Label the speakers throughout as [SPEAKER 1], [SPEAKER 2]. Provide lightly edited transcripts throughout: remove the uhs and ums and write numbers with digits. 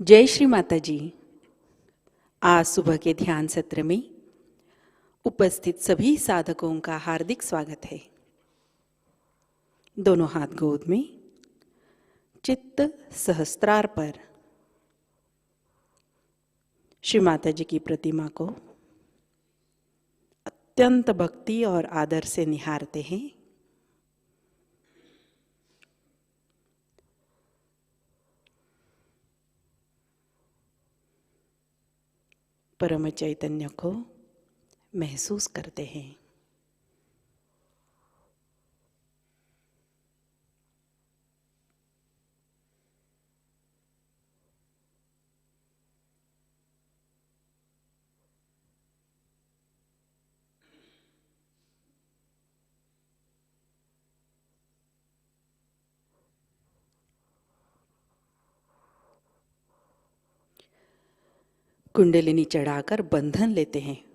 [SPEAKER 1] जय श्री माताजी। आज सुबह के ध्यान सत्र में उपस्थित सभी साधकों का हार्दिक स्वागत है। दोनों हाथ गोद में, चित्त सहस्त्रार पर श्री माताजी की प्रतिमा को अत्यंत भक्ति और आदर से निहारते हैं। परम चैतन्य को महसूस करते हैं। कुंडलिनी चढ़ाकर बंधन लेते हैं।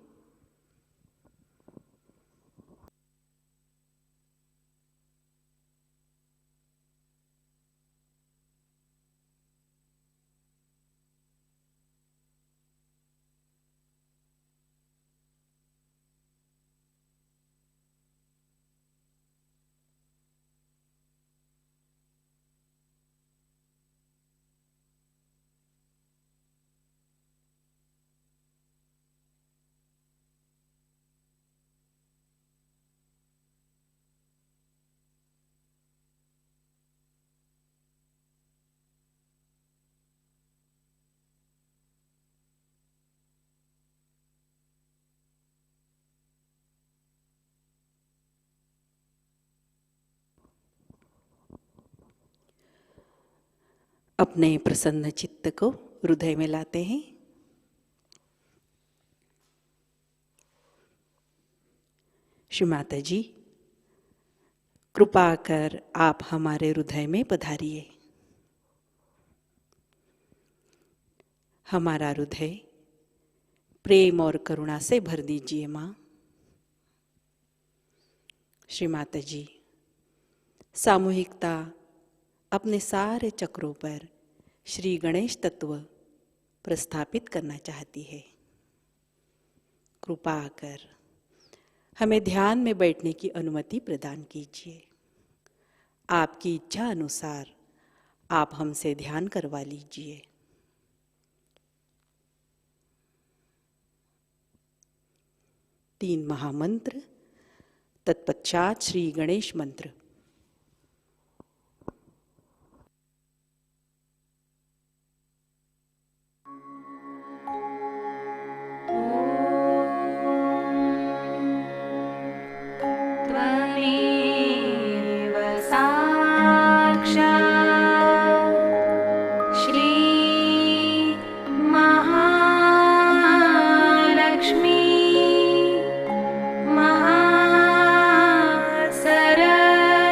[SPEAKER 1] अपने प्रसन्न चित्त को हृदय में लाते हैं। श्री माताजी, कृपा कर आप हमारे हृदय में पधारिए। हमारा हृदय प्रेम और करुणा से भर दीजिए माँ। श्री माताजी, सामूहिकता अपने सारे चक्रों पर श्री गणेश तत्व प्रस्थापित करना चाहती है। कृपा कर हमें ध्यान में बैठने की अनुमति प्रदान कीजिए। आपकी इच्छा अनुसार आप हमसे ध्यान करवा लीजिए। तीन महामंत्र, तत्पश्चात श्री गणेश मंत्र।
[SPEAKER 2] सरस्वती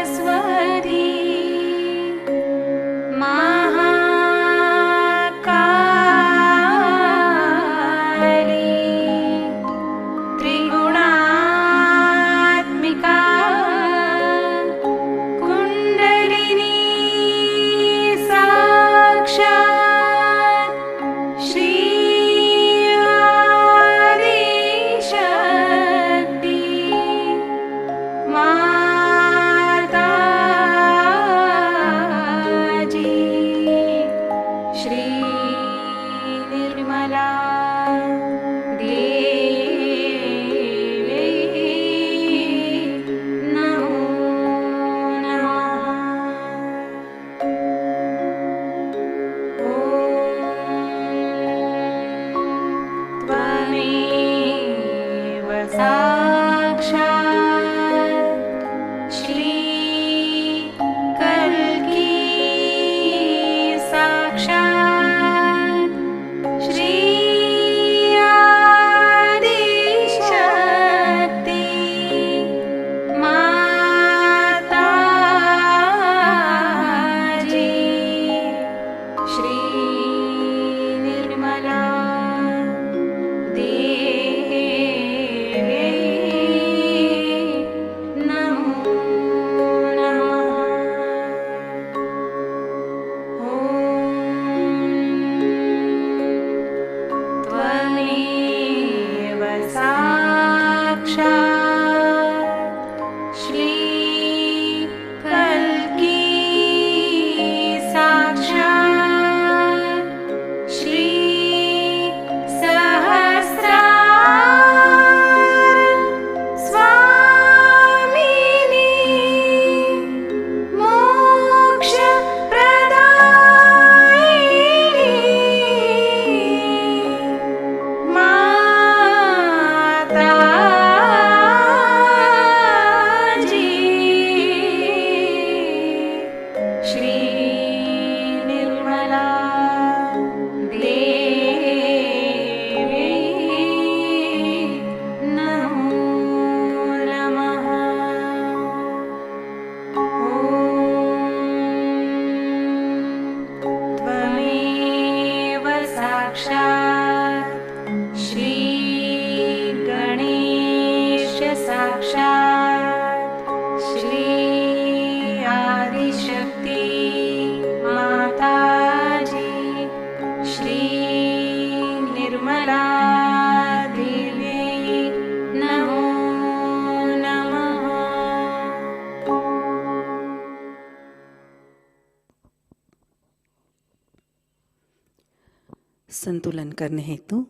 [SPEAKER 1] संतुलन करने हेतु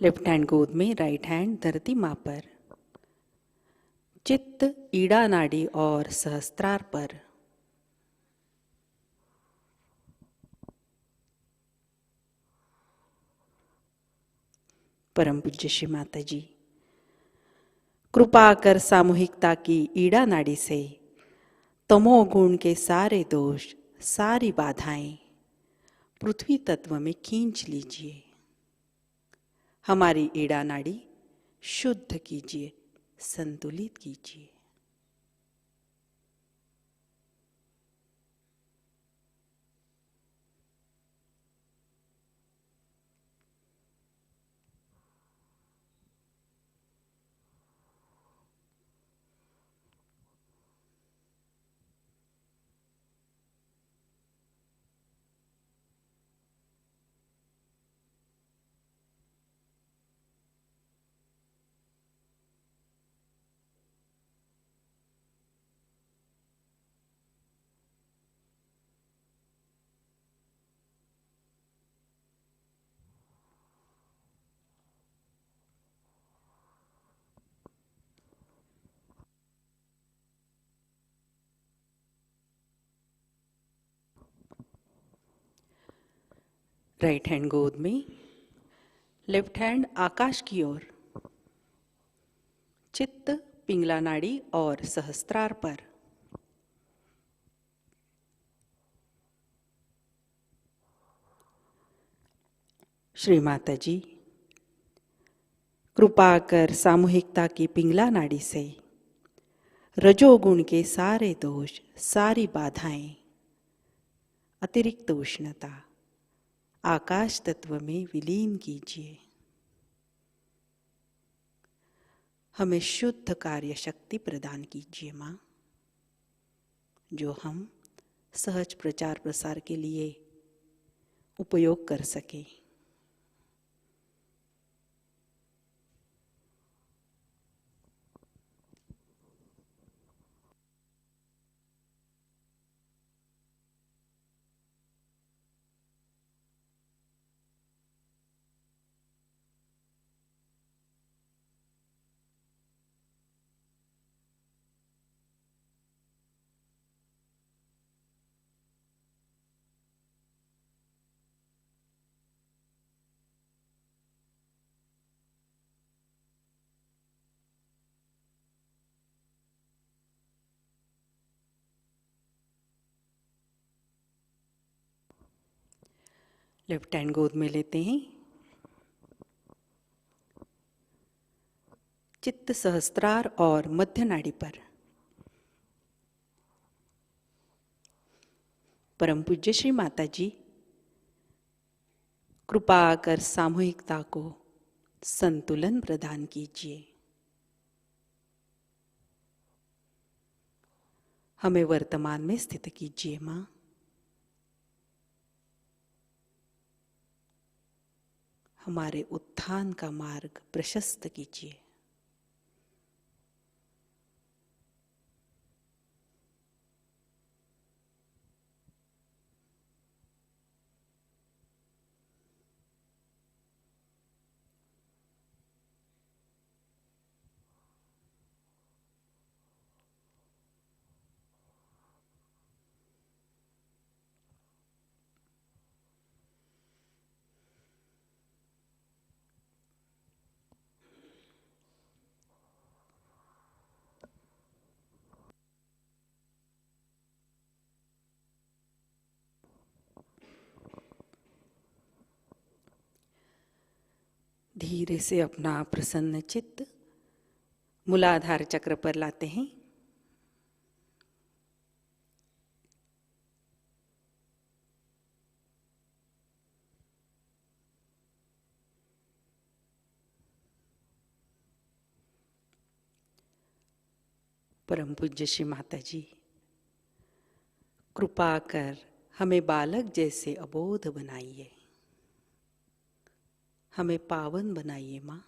[SPEAKER 1] लेफ्ट हैंड गोद में, राइट हैंड धरती माँ पर, चित्त ईड़ा नाड़ी और सहस्त्रार पर। परम पूज्य श्री माताजी, कृपा कर सामूहिकता की ईड़ा नाड़ी से तमोगुण के सारे दोष, सारी बाधाएं पृथ्वी तत्व में खींच लीजिए। हमारी ईड़ा नाड़ी शुद्ध कीजिए, संतुलित कीजिए। राइट हैंड गोद में, लेफ्ट हैंड आकाश की ओर, चित्त पिंगला नाड़ी और सहस्त्रार पर। श्री माताजी, कृपा कर सामूहिकता की पिंगला नाड़ी से रजोगुण के सारे दोष, सारी बाधाएं, अतिरिक्त उष्णता आकाश तत्व में विलीन कीजिए। हमें शुद्ध कार्य शक्ति प्रदान कीजिए माँ, जो हम सहज प्रचार प्रसार के लिए उपयोग कर सकें। लेफ्ट हैंड गोद में लेते हैं, चित्त सहस्त्रार और मध्य नाड़ी पर। परम पूज्य श्री माताजी, कृपा कर सामूहिकता को संतुलन प्रदान कीजिए। हमें वर्तमान में स्थित कीजिए माँ। हमारे उत्थान का मार्ग प्रशस्त कीजिए। धीरे से अपना प्रसन्न चित्त मूलाधार चक्र पर लाते हैं। परम पूज्य श्री माताजी, कृपा कर हमें बालक जैसे अबोध बनाइए। हमें पावन बनाइए माँ।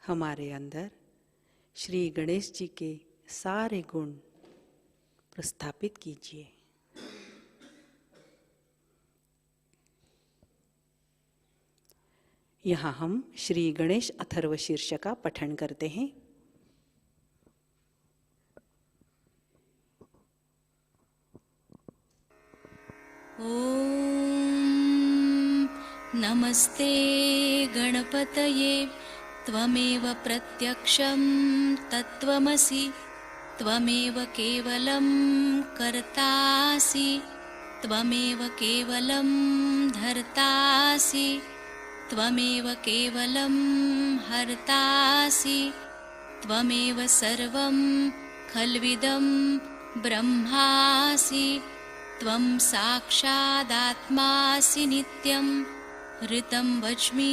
[SPEAKER 1] हमारे अंदर श्री गणेश जी के सारे गुण प्रस्थापित कीजिए। यहाँ हम श्री गणेश अथर्व शीर्ष का पठन करते हैं।
[SPEAKER 2] ओम नमस्ते गणपतये त्वमेव प्रत्यक्षं तत्त्वमसि त्वमेव केवलं कर्तासि त्वमेव केवलं धर्तासि त्वमेव केवलं हर्तासि त्वमेव सर्वं खल्विदं ब्रह्मासि त्वं साक्षादात्मासि नित्यं ऋतं वच्मि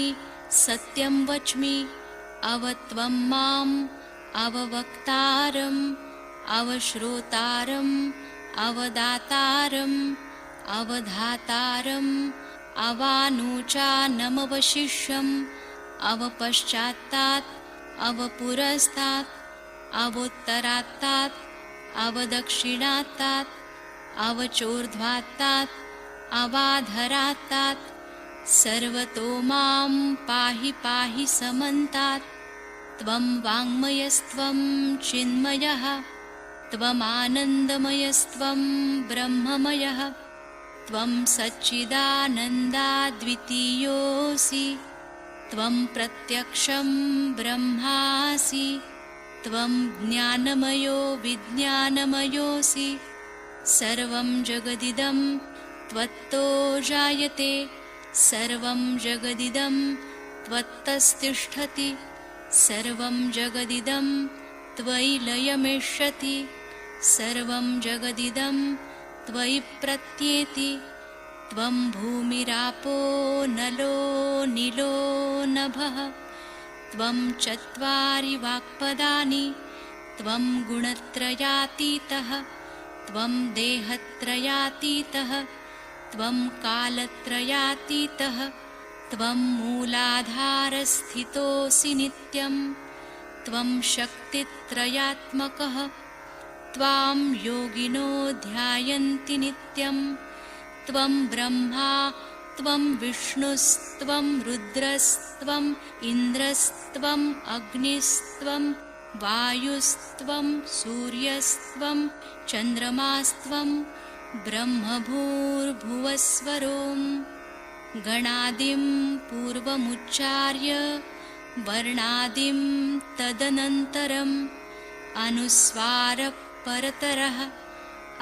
[SPEAKER 2] सत्यं वच्मि अवत्वं माम् अववक्तारम् अवश्रोतारम् अवदातारम् अवधातारम् अवानूचानमवशिष्यम् अवपश्चात्तात् अवपुरस्तात् अवोत्तरात्तात् अवदक्षिणात्तात् अवचोर्ध्वात्तात् अवाधरात्तात् सर्वतो मां पाहि पाहि समन्तात् त्वं वाङ्मयस्त्वं चिन्मयः त्वमानन्दमयस्त्वं ब्रह्ममयः त्वं सच्चिदानन्दाद्वितीयोऽसि त्वं प्रत्यक्षं ब्रह्मासि त्वं ज्ञानमयो विज्ञानमयोऽसि सर्वं जगदिदं त्वत्तो जायते सर्वं जगदिदं त्वत्तस्तिष्ठति सर्वं जगदिदं त्वयि लयमेष्यति सर्वं जगदिदं त्वयि प्रत्येति त्वं भूमिरापो नलो नीलो नभः त्वं चत्वारि वाक्पदानि त्वं गुणत्रयातीतः त्वं देहत्रयातीतः त्वं कालत्रयातीतः त्वं मूलाधारस्थितोऽसि नित्यं त्वं शक्तित्रयात्मकः त्वां योगिनो ध्यायन्ति नित्यं त्वं ब्रह्मा त्वं विष्णुस्त्वं रुद्रस्त्वम् इन्द्रस्त्वम् अग्निस्त्वं वायुस्त्वं सूर्यस्त्वं चन्द्रमास्त्वं ब्रह्मभूर्भुवस्वरों गणादिं पूर्वमुच्चार्य वर्णादिं तदनन्तरम् अनुस्वारः परतरः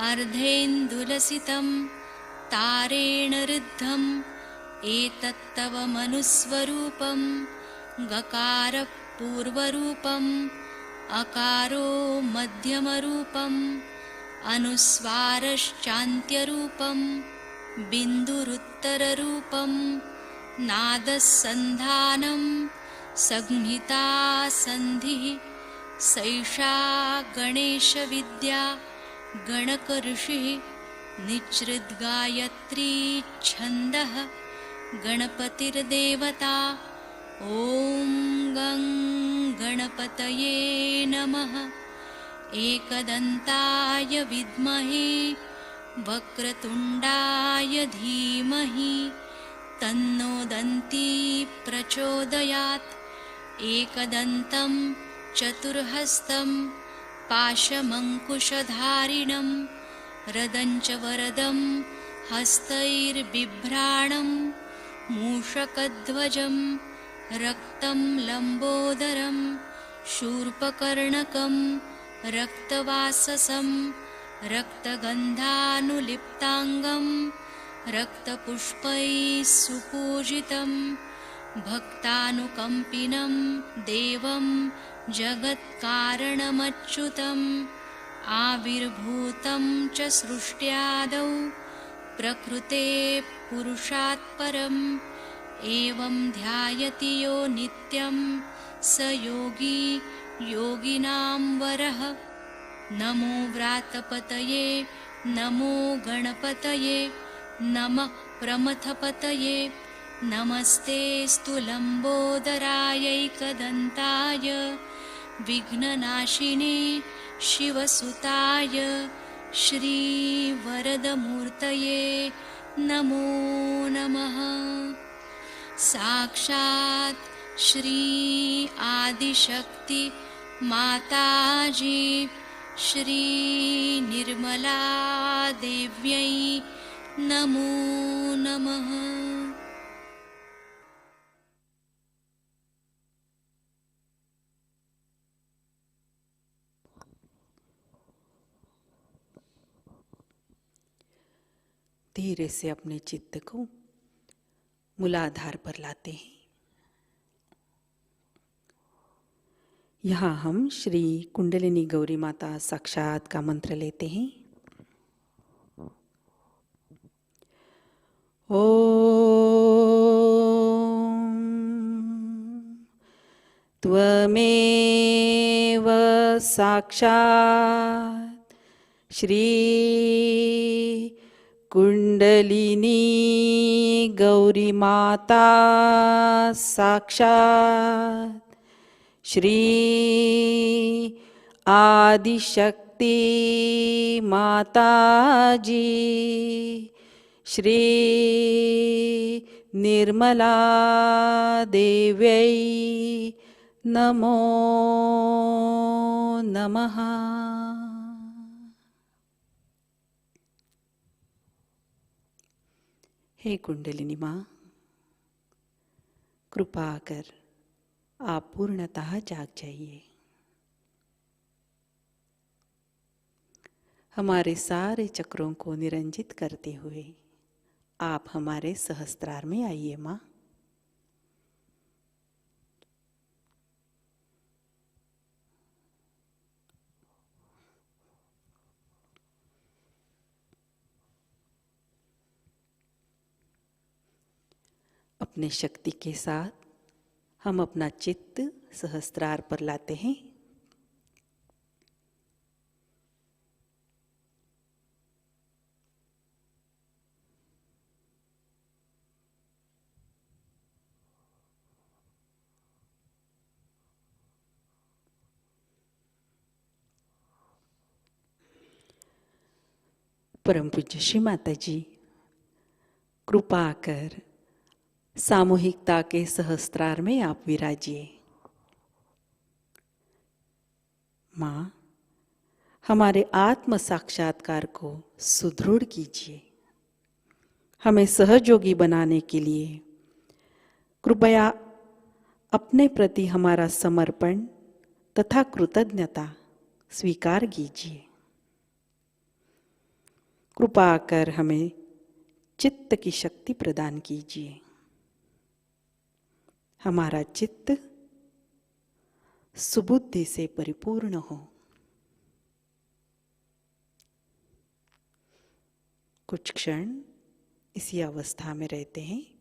[SPEAKER 2] अर्धेन्दुलसितं तारेण ऋद्धम् एतत्तव मनुस्वरूपं गकारः पूर्वरूपम् अकारो मध्यमरूपम् अनुस्वारश्चान्त्यरूपं बिन्दुरुत्तररूपं नादसन्धानं संहिता सन्धिः सैषा गणेशविद्या गणकऋषिः निच्छृद्गायत्री छन्दः गणपतिर्देवता ॐ गं गणपतये नमः एकदन्ताय विद्महे वक्रतुण्डाय धीमहि तन्नो दन्ती प्रचोदयात् एकदन्तं चतुर्हस्तं पाशमङ्कुशधारिणं रदञ्च वरदं हस्तैर्बिभ्राणं मूषकध्वजं रक्तं लम्बोदरं शूर्पकर्णकं रक्तवाससं रक्तगन्धानुलिप्ताङ्गं रक्तपुष्पैः सुपूजितं भक्तानुकम्पिनं देवं जगत्कारणमच्युतम् आविर्भूतं च सृष्ट्यादौ प्रकृते पुरुषात् परम् एवं ध्यायति यो नित्यं स योगी योगिनां वरः नमो व्रातपतये नमो गणपतये नमः प्रमथपतये नमस्ते स्तुलम्बोदरायैकदन्ताय विघ्ननाशिने शिवसुताय श्रीवरदमूर्तये नमो नमः। साक्षात् श्री आदिशक्ति माताजी श्री निर्मला देव्यै नमो नमः।
[SPEAKER 1] धीरे से अपने चित्त को मूलाधार पर लाते हैं। यहाँ हम श्री कुंडलिनी गौरी माता साक्षात का मंत्र लेते हैं। ओम त्वमेव साक्षात् श्री कुंडलिनी गौरी माता साक्षात् श्री आदिशक्ति माताजी श्री निर्मला देव्यै नमो नमः। हे कुंडलिनी माँ, कृपा कर आप पूर्णतः जाग जाइए। हमारे सारे चक्रों को निरंजित करते हुए आप हमारे सहस्त्रार में आइए माँ। अपने शक्ति के साथ हम अपना चित्त सहस्त्रार पर लाते हैं। परम पूज्य श्री माताजी, कृपा कर सामूहिकता के सहस्त्रार में आप विराजिए। माँ, हमारे आत्म साक्षात्कार को सुदृढ़ कीजिए। हमें सहयोगी बनाने के लिए कृपया अपने प्रति हमारा समर्पण तथा कृतज्ञता स्वीकार कीजिए। कृपा कर हमें चित्त की शक्ति प्रदान कीजिए। हमारा चित्त सुबुद्धि से परिपूर्ण हो। कुछ क्षण इसी अवस्था में रहते हैं।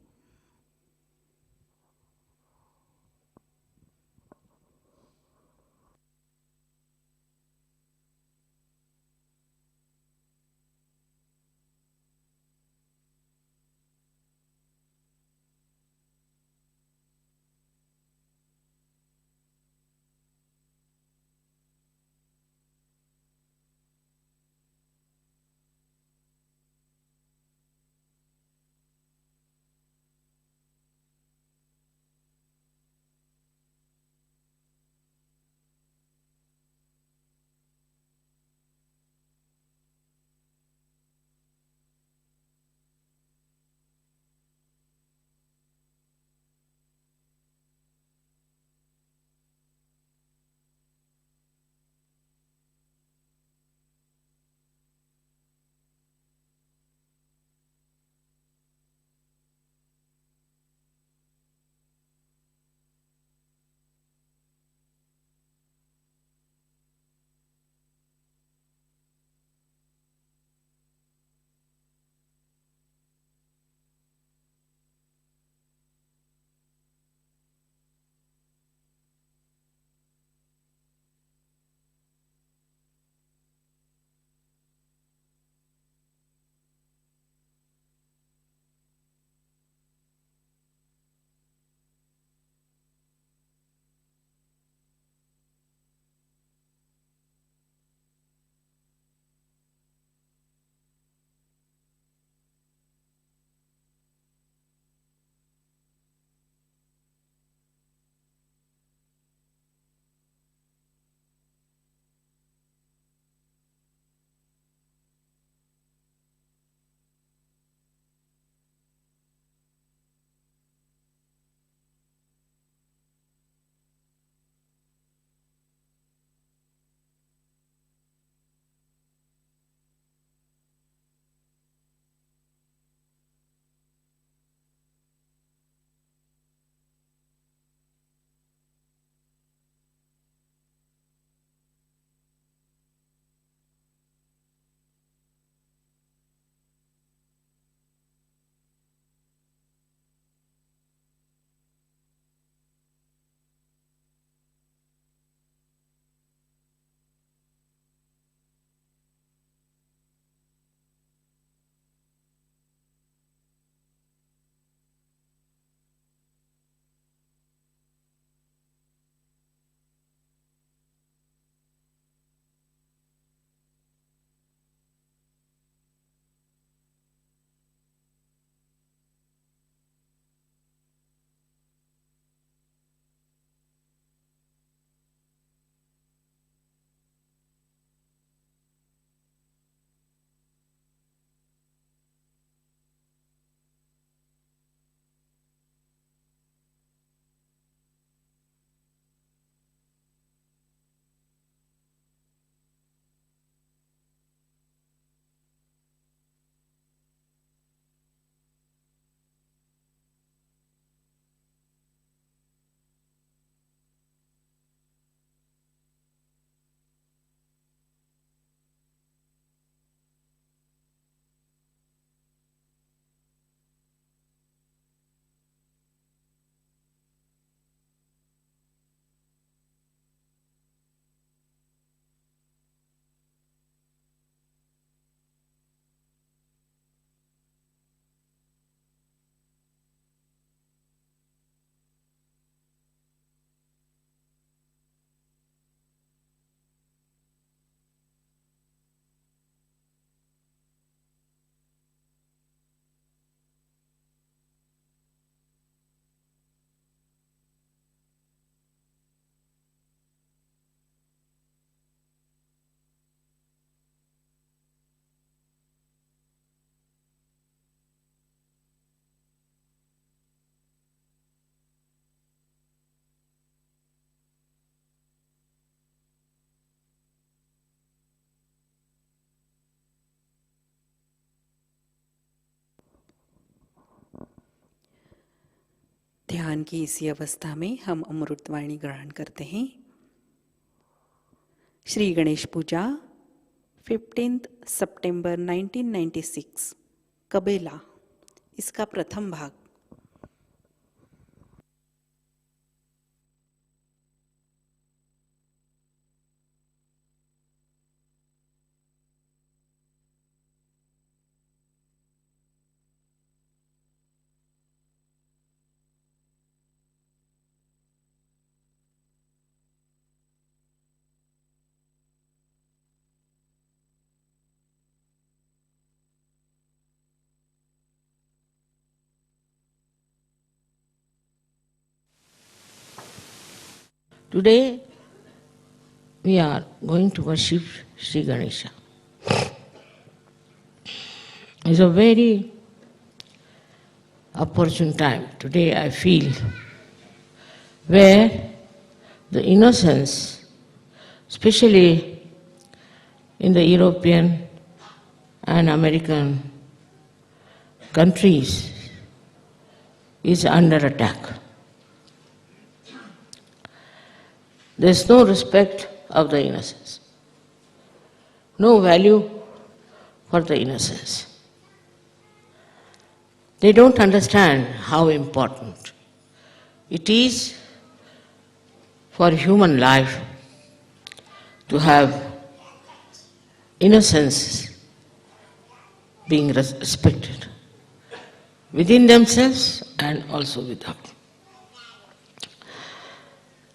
[SPEAKER 1] ध्यान की इसी अवस्था में हम अमृतवाणी ग्रहण करते हैं। श्री गणेश पूजा 15 सितंबर 1996 कबेला, इसका प्रथम भाग।
[SPEAKER 3] Today we are going to worship Shri Ganesha. It's a very opportune time today, I feel, where the innocence, especially in the European and American countries, is under attack. There is no respect of the innocence, no value for the innocence. They don't understand how important it is for human life to have innocence being respected within themselves and also without.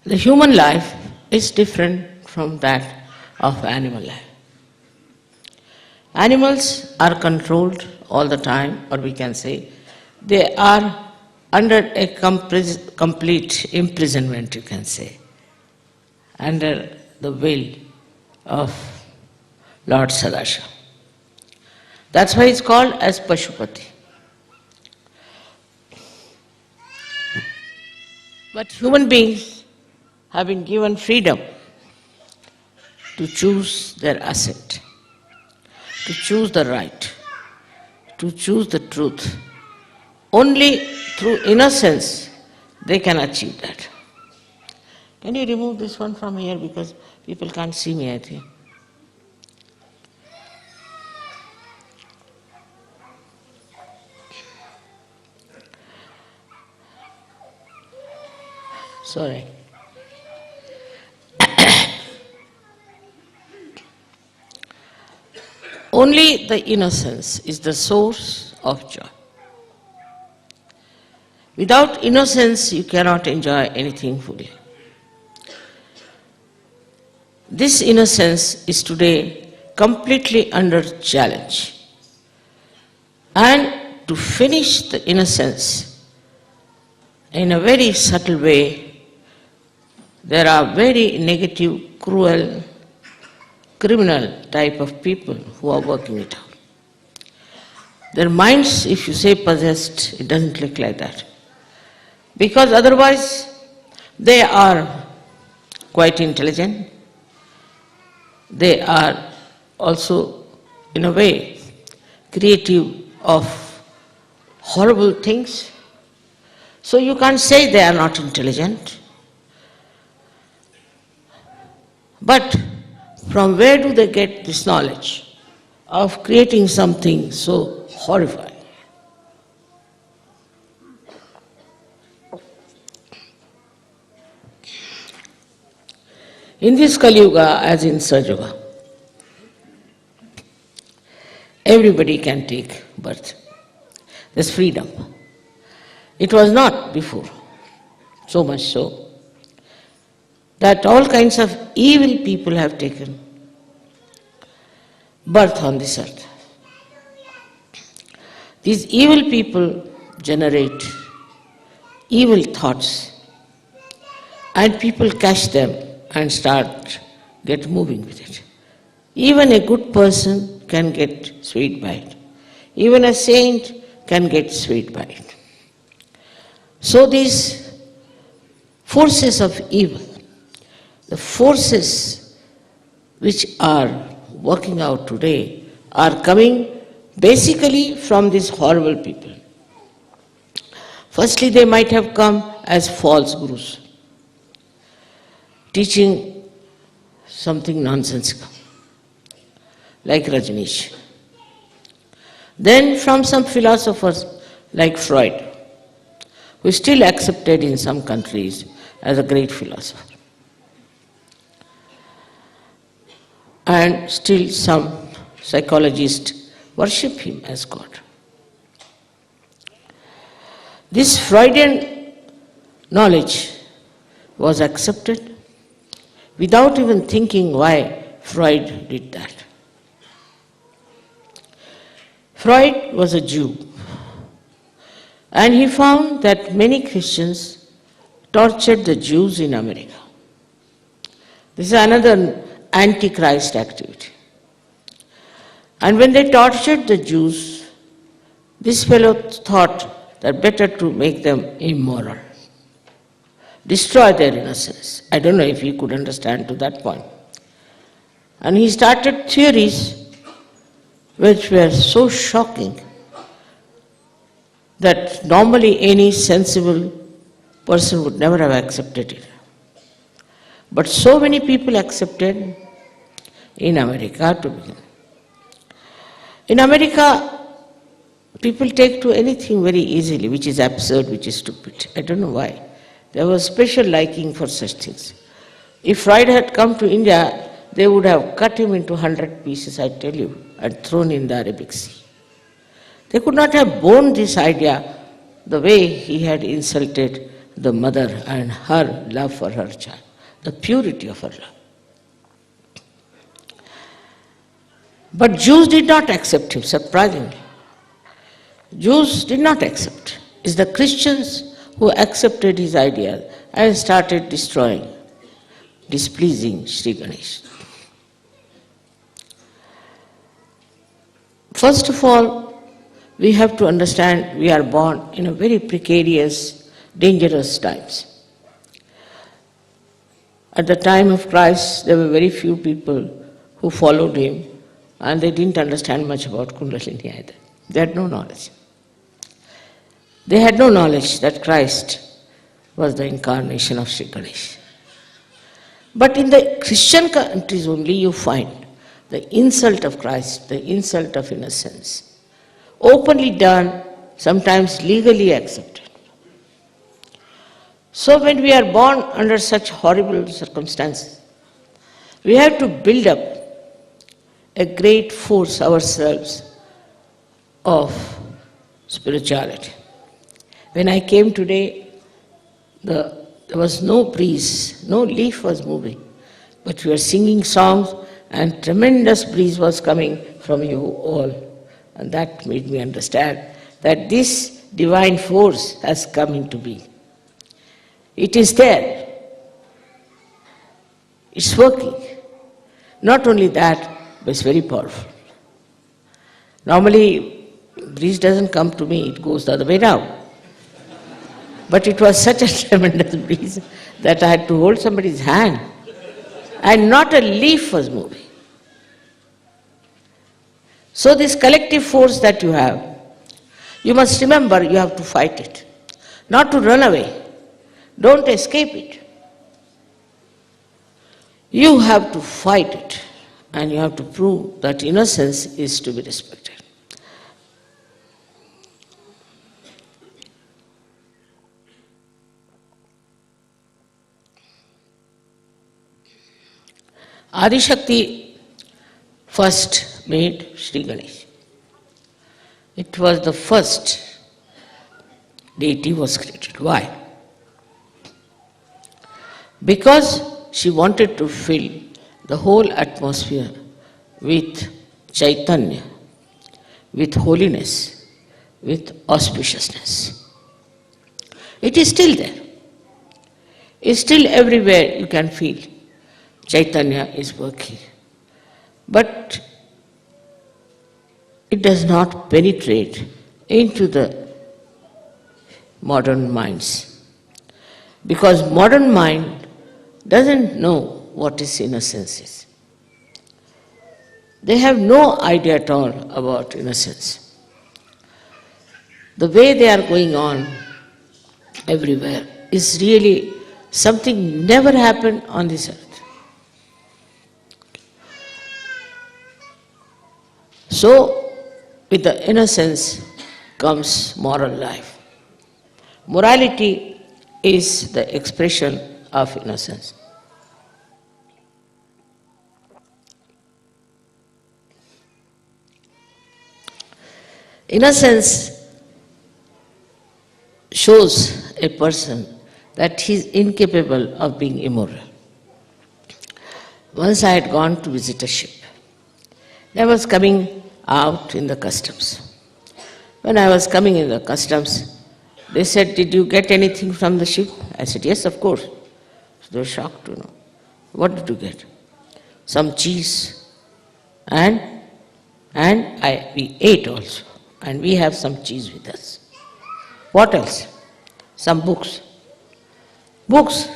[SPEAKER 3] The human life is different from that of animal life. Animals are controlled all the time, or we can say they are under a complete imprisonment, you can say, under the will of Lord Sahaja. That's why it's called as Pashupati. But human beings have been given freedom to choose their ascent, to choose the right, to choose the truth. Only through innocence they can achieve that. Can you remove this one from here, because people can't see me, I think. Sorry. Only the innocence is the source of joy. Without innocence, you cannot enjoy anything fully. This innocence is today completely under challenge. And to finish the innocence in a very subtle way, there are very negative, cruel, criminal type of people who are working it out. Their minds, if you say possessed, it doesn't look like that. Because otherwise, they are quite intelligent. They are also, in a way, creative of horrible things. So you can't say they are not intelligent. But from where do they get this knowledge of creating something so horrifying? In this Kali Yuga, as in Sahaja, everybody can take birth. There's freedom. It was not before, so much so that all kinds of evil people have taken birth on this earth. These evil people generate evil thoughts, and people catch them and get moving with it. Even a good person can get swayed by it. Even a saint can get swayed by it. So these forces of evil, the forces which are working out today, are coming basically from these horrible people. Firstly, they might have come as false gurus, teaching something nonsensical, like Rajneesh. Then from some philosophers like Freud, who is still accepted in some countries as a great philosopher. And still some psychologists worship him as God. This Freudian knowledge was accepted without even thinking why Freud did that. Freud was a Jew, and he found that many Christians tortured the Jews in America. This is another antichrist activity. And when they tortured the Jews, this fellow thought that better to make them immoral, destroy their innocence. I don't know if he could understand to that point. And he started theories which were so shocking that normally any sensible person would never have accepted it. But so many people accepted in America to begin. In America, people take to anything very easily, which is absurd, which is stupid. I don't know why. There was special liking for such things. If Freud had come to India, they would have cut him into 100 pieces, I tell you, and thrown in the Arabic Sea. They could not have borne this idea the way he had insulted the mother and her love for her child, the purity of her love. But Jews did not accept him, surprisingly. Jews did not accept. It's the Christians who accepted his ideas and started destroying, displeasing Shri Ganesha. First of all, we have to understand we are born in a very precarious, dangerous times. At the time of Christ, there were very few people who followed him, and they didn't understand much about Kundalini either. They had no knowledge. They had no knowledge that Christ was the incarnation of Shri Ganesha. But in the Christian countries only you find the insult of Christ, the insult of innocence, openly done, sometimes legally accepted. So when we are born under such horrible circumstances, we have to build up a great force ourselves of spirituality. When I came today, there was no breeze, no leaf was moving, but we were singing songs and tremendous breeze was coming from you all. And that made me understand that this divine force has come into being. It is there. It's working. Not only that, but it's very powerful. Normally, breeze doesn't come to me, it goes the other way around. But it was such a tremendous breeze that I had to hold somebody's hand, and not a leaf was moving. So this collective force that you have, you must remember you have to fight it, not to run away. Don't escape it. You have to fight it, and you have to prove that innocence is to be respected. Adi Shakti first made Shri Ganesha. It was the first deity was created. Why? Because she wanted to fill the whole atmosphere with Chaitanya, with holiness, with auspiciousness. It is still there. It's still everywhere you can feel. Chaitanya is working. But it does not penetrate into the modern minds. Because modern mind doesn't know what is innocence is. They have no idea at all about innocence. The way they are going on everywhere is really something never happened on this earth. So, with the innocence comes moral life. Morality is the expression of innocence. Innocence shows a person that he is incapable of being immoral. Once I had gone to visit a ship. I was coming out in the customs. When I was coming in the customs, they said, "Did you get anything from the ship?" I said, "Yes, of course." So they were shocked to know. "What did you get?" "Some cheese. And we ate also. And we have some cheese with us." "What else?" "Some books." "Books?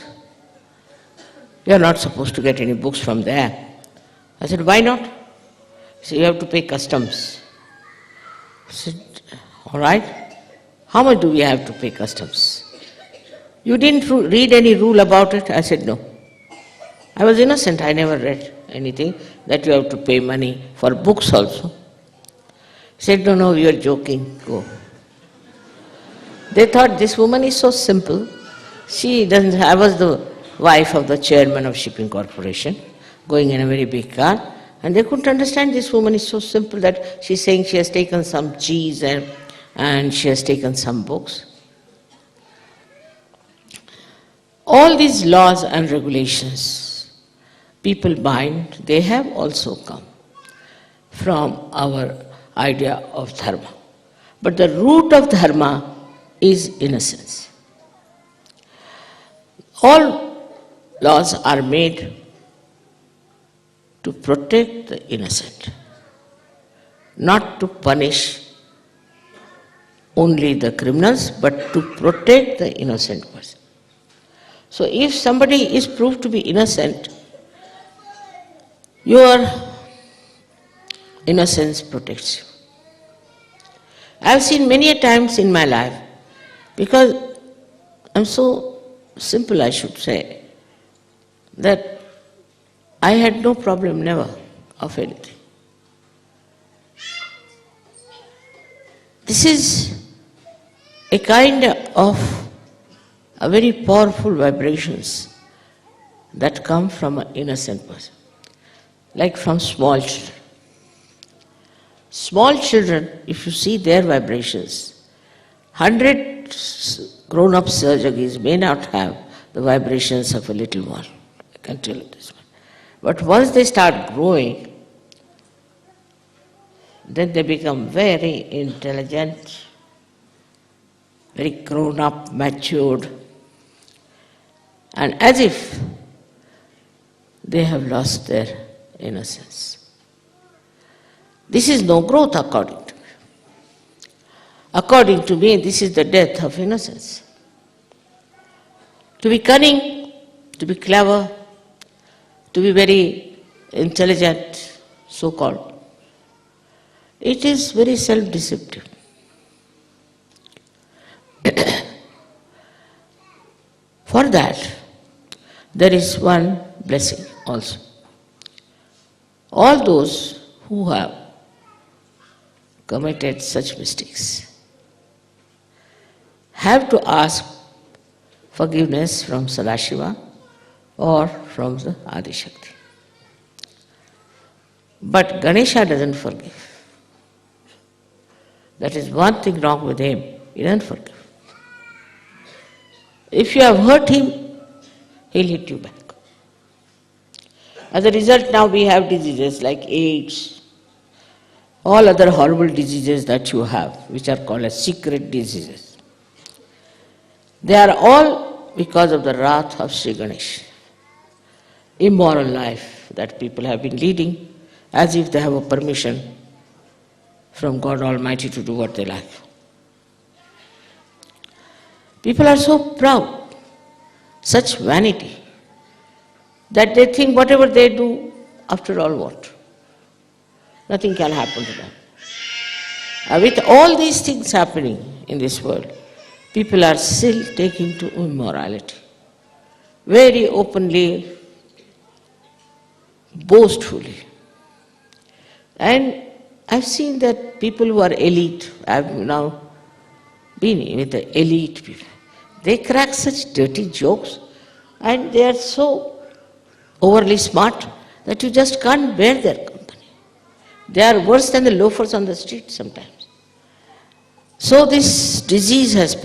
[SPEAKER 3] You are not supposed to get any books from there." I said, "Why not?" He said, "You have to pay customs." I said, "All right. How much do we have to pay customs?" "You didn't read any rule about it?" I said, "No." I was innocent. I never read anything that you have to pay money for books also. He said, "No, you are joking. Go." They thought this woman is so simple. She doesn't. I was the wife of the chairman of shipping corporation, going in a very big car, and they couldn't understand this woman is so simple that she's saying she has taken some cheese and she has taken some books. All these laws and regulations people bind, they have also come from our idea of dharma. But the root of dharma is innocence. All laws are made to protect the innocent, not to punish only the criminals, but to protect the innocent person. So if somebody is proved to be innocent, your innocence protects you. I have seen many a times in my life, because I'm so simple, I should say, that I had no problem, never, of anything. This is a kind of a very powerful vibrations that come from an innocent person, like from small children. Small children, if you see their vibrations, 100 grown-up surgeries may not have the vibrations of a little one. I can tell you this one. But once they start growing, then they become very intelligent, very grown-up, matured, and as if they have lost their innocence. This is no growth according to me. According to me, this is the death of innocence. To be cunning, to be clever, to be very intelligent, so-called, it is very self-deceptive. For that, there is one blessing also. All those who have committed such mistakes have to ask forgiveness from Sadashiva or from the Adishakti. But Ganesha doesn't forgive. That is one thing wrong with him. He doesn't forgive. If you have hurt him, he'll hit you back. As a result, now we have diseases like AIDS, all other horrible diseases that you have, which are called as secret diseases. They are all because of the wrath of Sri Ganesha. Immoral life that people have been leading as if they have a permission from God Almighty to do what they like. People are so proud, such vanity, that they think whatever they do, after all what? Nothing can happen to them. With all these things happening in this world, people are still taking to immorality. Very openly, boastfully. And I've seen that people who are elite, I've now been with the elite people, they crack such dirty jokes and they are so overly smart that you just can't bear their company. They are worse than the loafers on the street sometimes. So this disease has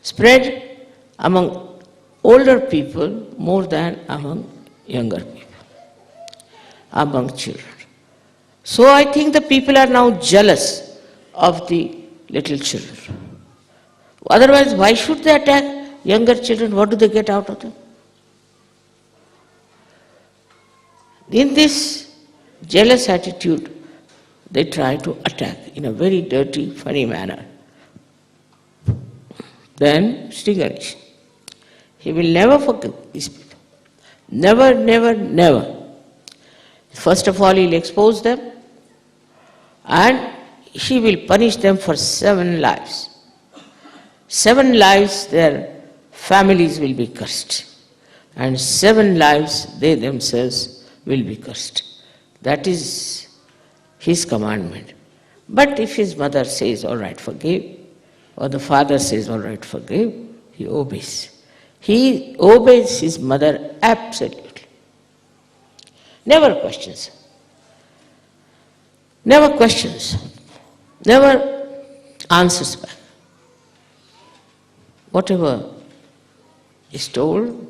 [SPEAKER 3] spread among older people more than among younger people, among children. So I think the people are now jealous of the little children. Otherwise, why should they attack younger children? What do they get out of them? In this jealous attitude, they try to attack in a very dirty, funny manner. Then Shri Ganesha, he will never forgive these people. Never, never, never. First of all, he will expose them and he will punish them for 7 lives. 7 lives their families will be cursed, and 7 lives they themselves will be cursed. That is his commandment. But if his mother says, all right, forgive, or the father says, all right, forgive, he obeys. He obeys his mother absolutely. Never questions. Never questions. Never answers back. Whatever is told,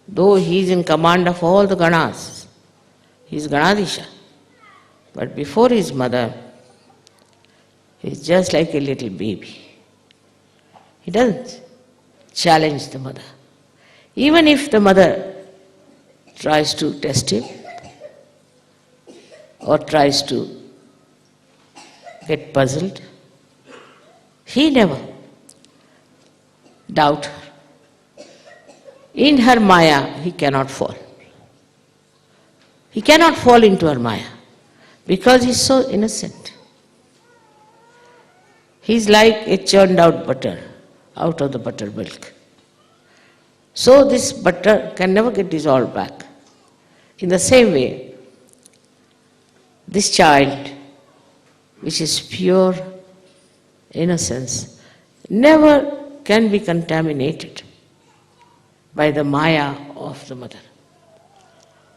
[SPEAKER 3] though he is in command of all the Ganas, he is Ganadisha. But before his mother, he is just like a little baby. He doesn't challenge the mother. Even if the mother tries to test him or tries to get puzzled, he never doubt her. In her maya, he cannot fall. He cannot fall into her maya because he is so innocent. He is like a churned out butter out of the buttermilk. So this butter can never get dissolved back. In the same way, this child, which is pure innocence, never can be contaminated by the maya of the mother.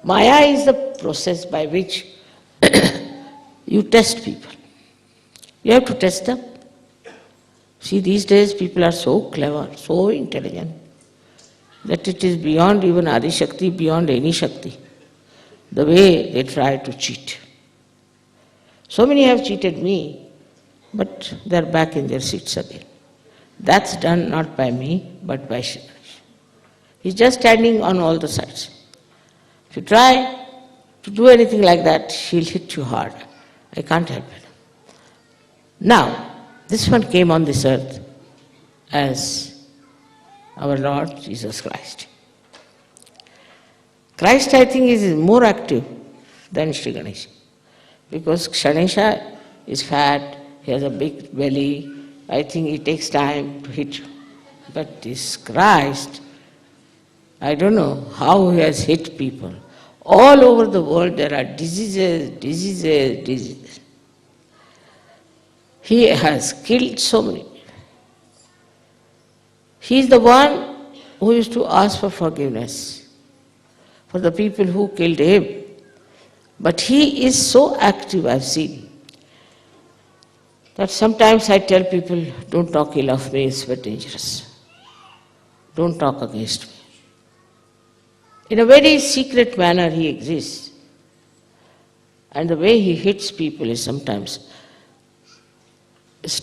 [SPEAKER 3] Maya is the process by which you test people. You have to test them. See, these days people are so clever, so intelligent, that it is beyond even Adi Shakti, beyond any Shakti, the way they try to cheat. So many have cheated me, but they are back in their seats again. That's done not by me, but by Shri. He's just standing on all the sides. If you try to do anything like that, he'll hit you hard. I can't help it. Now, this one came on this earth as our Lord Jesus Christ. Christ, I think, is more active than Shri Ganesha, because Ganesha is fat, he has a big belly, I think it takes time to hit you. But this Christ, I don't know how he has hit people. All over the world there are diseases. He has killed so many people. He is the one who used to ask for forgiveness for the people who killed him. But he is so active, I've seen, that sometimes I tell people, don't talk ill of me, it's very dangerous. Don't talk against me. In a very secret manner he exists. And the way he hits people is sometimes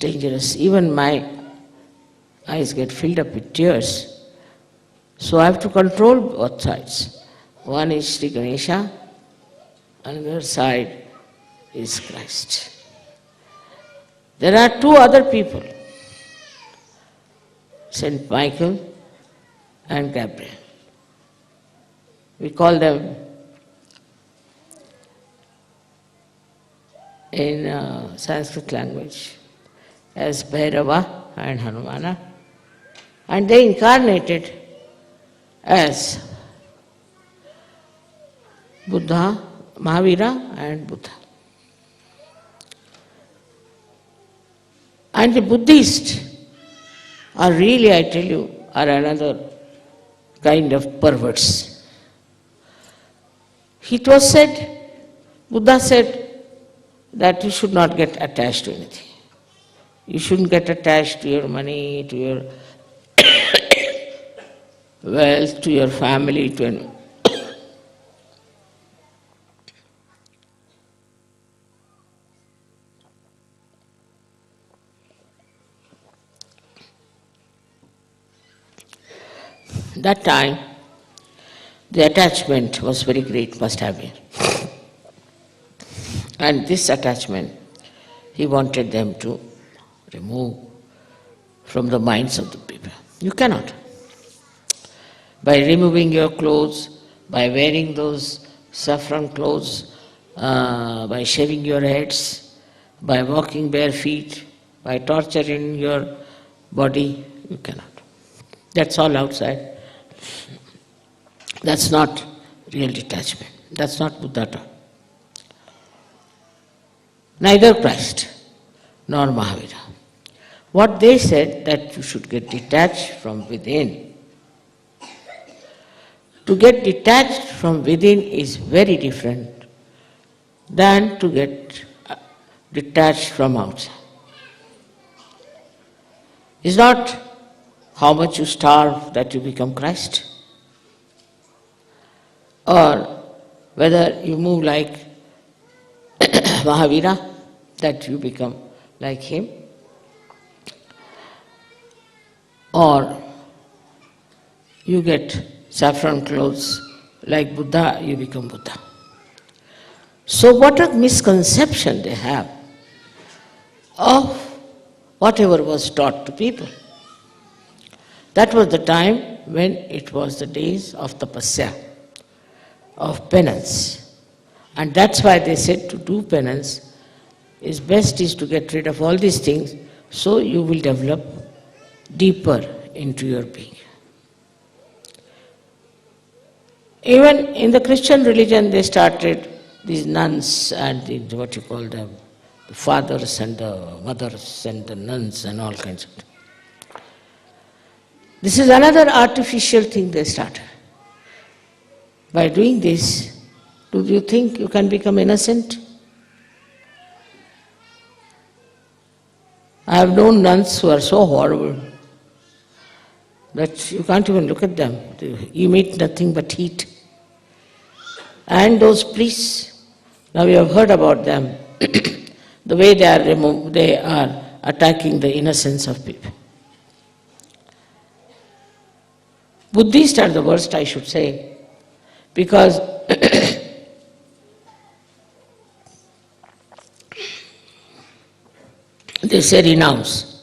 [SPEAKER 3] dangerous. Even my eyes get filled up with tears. So I have to control both sides. One is Shri Ganesha, another side is Christ. There are 2 other people, Saint Michael and Gabriel. We call them in Sanskrit language as Bhairava and Hanumana, and they incarnated as Buddha, Mahavira and Buddha. And the Buddhists are really, I tell you, are another kind of perverts. It was said, Buddha said that you should not get attached to anything. You shouldn't get attached to your money, to your wealth, to your family, to anyone. That time, the attachment was very great, must have been. And this attachment, he wanted them to remove from the minds of the people. You cannot. By removing your clothes, by wearing those saffron clothes, by shaving your heads, by walking bare feet, by torturing your body, you cannot. That's all outside. That's not real detachment. That's not Buddha taught. Neither Christ nor Mahavira. What they said, that you should get detached from within. To get detached from within is very different than to get detached from outside. It's not how much you starve that you become Christ, or whether you move like Mahavira, that you become like him, or you get saffron clothes like Buddha, you become Buddha. So what a misconception they have of whatever was taught to people. That was the time when it was the days of tapasya, of penance. And that's why they said to do penance is best is to get rid of all these things, so you will develop deeper into your being. Even in the Christian religion they started these nuns and the, what you call them, the fathers and the mothers and the nuns and all kinds of things. This is another artificial thing they started. By doing this, do you think you can become innocent? I have known nuns who are so horrible that you can't even look at them. They emit nothing but heat. And those priests, now we have heard about them, the way they are attacking the innocence of people. Buddhists are the worst, I should say, because they say renounce.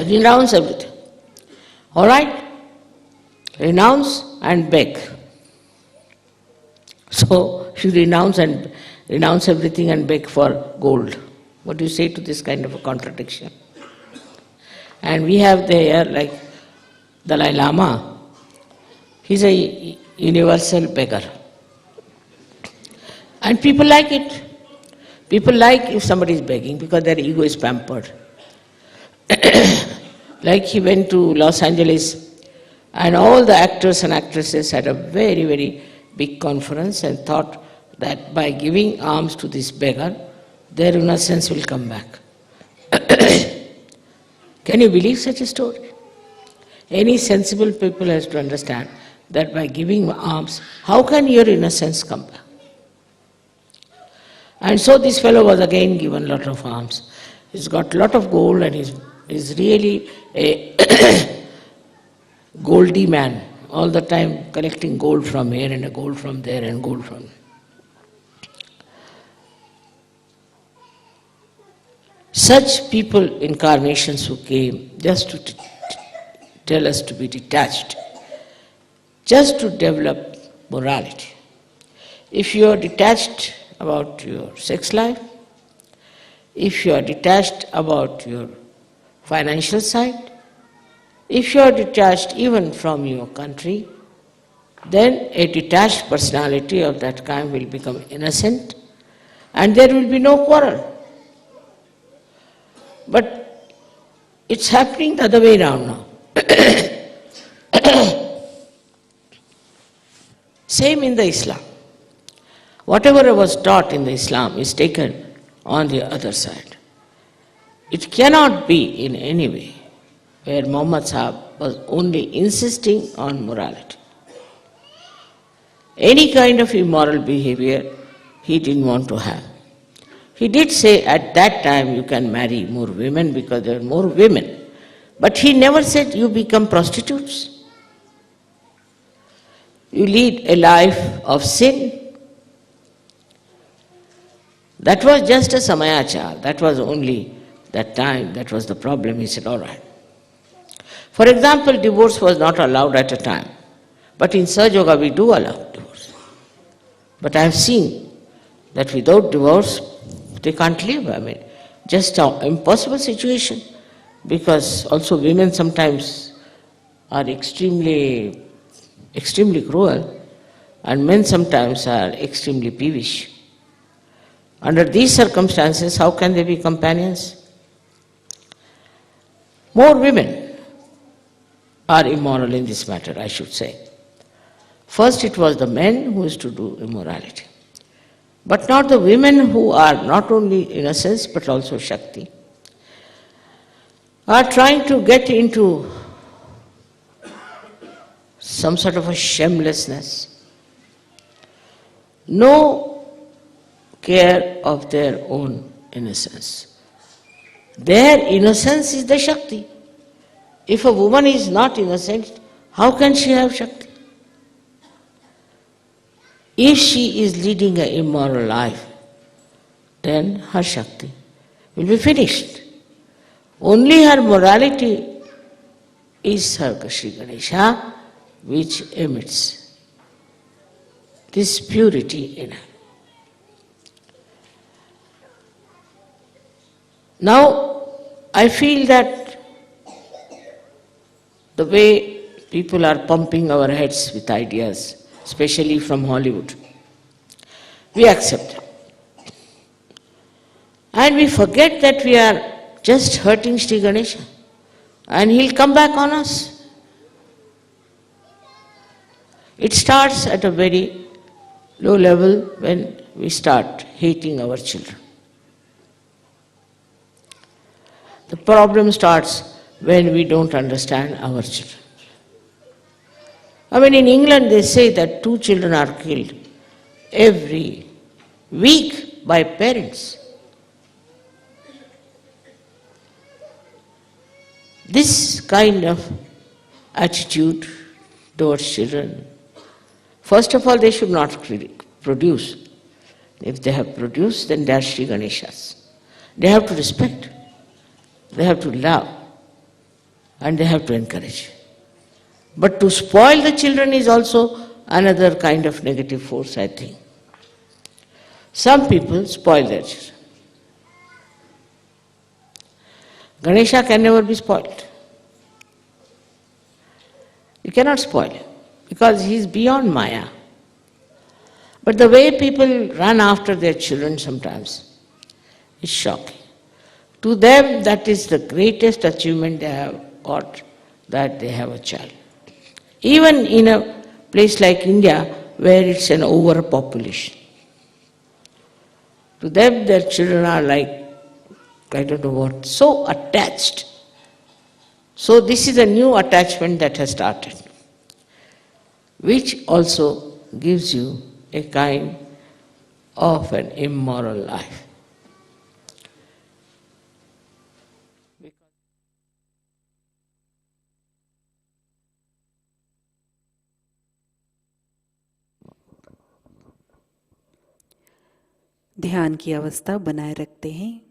[SPEAKER 3] Renounce everything. All right? Renounce and beg. So you renounce everything and beg for gold. What do you say to this kind of a contradiction? And we have there like Dalai Lama. He's a universal beggar. And people like it. People like if somebody is begging because their ego is pampered. Like he went to Los Angeles and all the actors and actresses had a very, very big conference and thought that by giving alms to this beggar, their innocence will come back. Can you believe such a story? Any sensible people has to understand that by giving alms, how can your innocence come back? And so this fellow was again given a lot of alms. He's got a lot of gold and he's really a goldy man, all the time collecting gold from here and gold from there and gold from... Such people, incarnations who came just to tell us to be detached, just to develop morality. If you are detached about your sex life, if you are detached about your financial side. If you are detached even from your country, then a detached personality of that kind will become innocent and there will be no quarrel. But it's happening the other way around now. Same in the Islam. Whatever was taught in the Islam is taken on the other side. It cannot be in any way where Muhammad Sahib was only insisting on morality. Any kind of immoral behavior he didn't want to have. He did say at that time you can marry more women because there are more women. But he never said you become prostitutes. You lead a life of sin. That was just a samayachar. That was only that time. That was the problem. He said, all right. For example, divorce was not allowed at a time. But in Sahaja Yoga we do allow divorce. But I have seen that without divorce they can't live. I mean, just an impossible situation. Because also women sometimes are extremely cruel, and men sometimes are extremely peevish. Under these circumstances, how can they be companions? More women are immoral in this matter, I should say. First it was the men who used to do immorality. But not the women who are not only innocence but also Shakti, are trying to get into some sort of a shamelessness. No care of their own innocence. Their innocence is the Shakti. If a woman is not innocent, how can she have Shakti? If she is leading an immoral life, then her Shakti will be finished. Only her morality is her Shri Ganesha, which emits this purity in her. Now, I feel that the way people are pumping our heads with ideas, especially from Hollywood, we accept it. And we forget that we are just hurting Shri Ganesha, and he'll come back on us. It starts at a very low level when we start hating our children. The problem starts when we don't understand our children. I mean, in England they say that 2 children are killed every week by parents. This kind of attitude towards children, first of all, they should not produce. If they have produced, then they are Shri Ganeshas. They have to respect, they have to love, and they have to encourage. But to spoil the children is also another kind of negative force, I think. Some people spoil their children. Ganesha can never be spoiled. You cannot spoil him because he is beyond Maya. But the way people run after their children sometimes is shocking. To them, that is the greatest achievement they have got, that they have a child. Even in a place like India, where it's an overpopulation. To them, their children are like, I don't know what, so attached. So this is a new attachment that has started, which also gives you a kind of an immoral life.
[SPEAKER 1] ध्यान की अवस्था बनाए रखते हैं।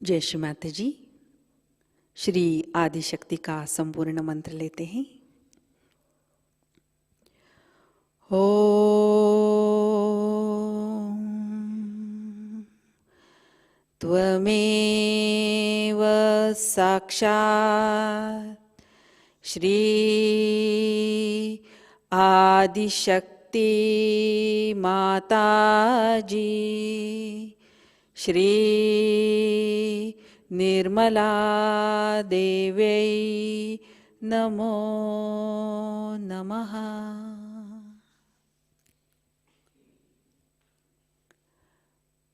[SPEAKER 1] जय श्री माता जी। श्री आदिशक्ति का संपूर्ण मंत्र लेते हैं। ओम त्वमेव साक्षात् श्री आदिशक्ति माताजी श्री निर्मला देव्यै नमो नमः।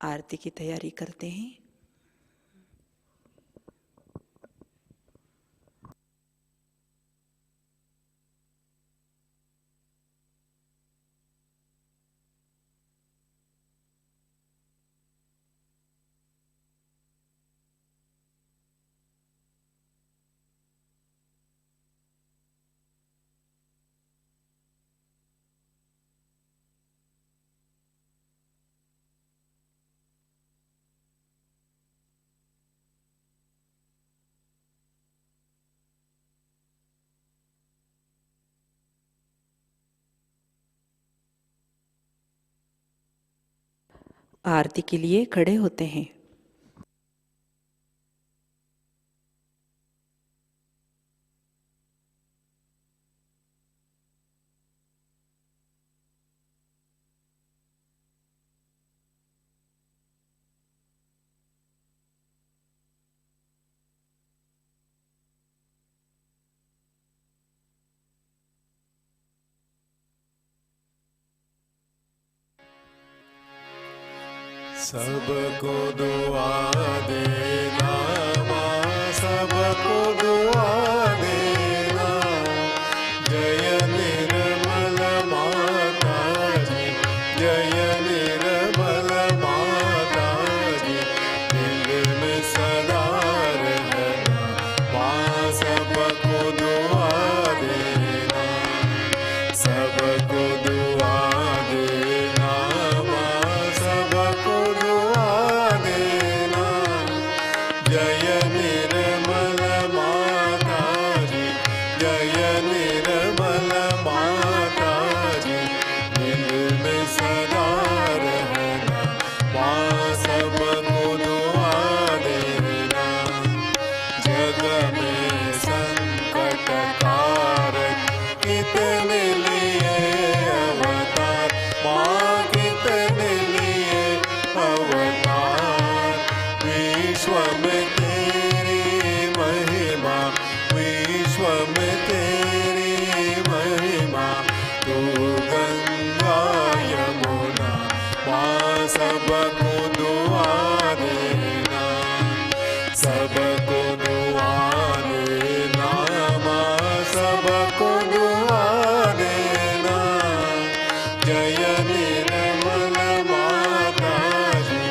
[SPEAKER 1] आरती की तैयारी करते हैं। आरती के लिए खड़े होते हैं।
[SPEAKER 4] सबको दुआ देना माँ, सबको दुआ देना। जय निर्मल माता जी, जय निर्मल माता जी। दिल में सदा रहना माँ, सबको दुआ देना, सबको दुआ देना माँ, सबको दुआ देना। जय निर्मल माता जी, जय निर्मल माता जी। दिल में सदा रहना माँ, सबको दुआ देना। जग में संकट कारक कितने लिए अवतार माँ, कितने लिए अवतार। विश्व में तेरी महिमा, विश्व में तेरी महिमा। तू गंगा यमुना माँ, सबको दुआ देना, सबको दुआ देना माँ, सबको दुआ देना। जय निर्मल माता जी,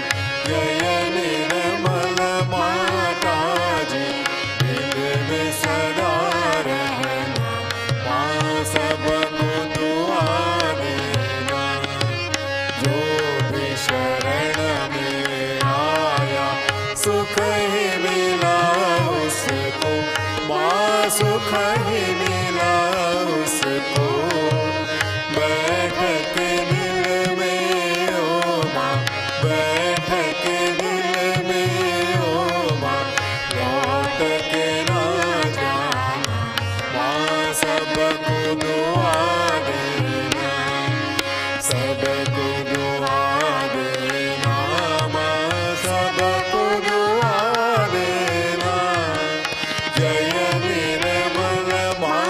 [SPEAKER 4] जय निर्मल माता जी। दिल में सदा रहना माँ, सबको दुआ देना। जो भी शरण में आया सुख ही मिला उसको माँ, सुख ही मिला उसको। बैठ के दिल में ओ माँ, बैठ के दिल में ओ माँ। लौट के ना जाना माँ, सबको दुआ देना, सबको दुआ देना माँ, सबको दुआ देना। जय निर्मल माता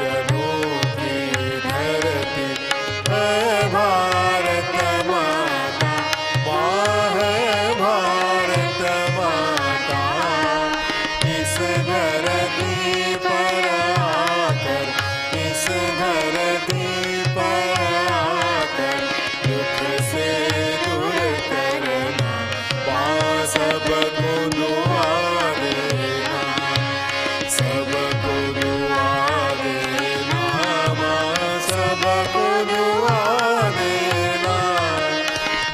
[SPEAKER 4] जनों की धरती है भारत माता, माँ है भारत माता। इस धरती पर आकर, इस धरती पर आकर दुख से दूर करना, माँ सबको दुआ देना, सबको दुआ देना, माँ सबको दुआ देना।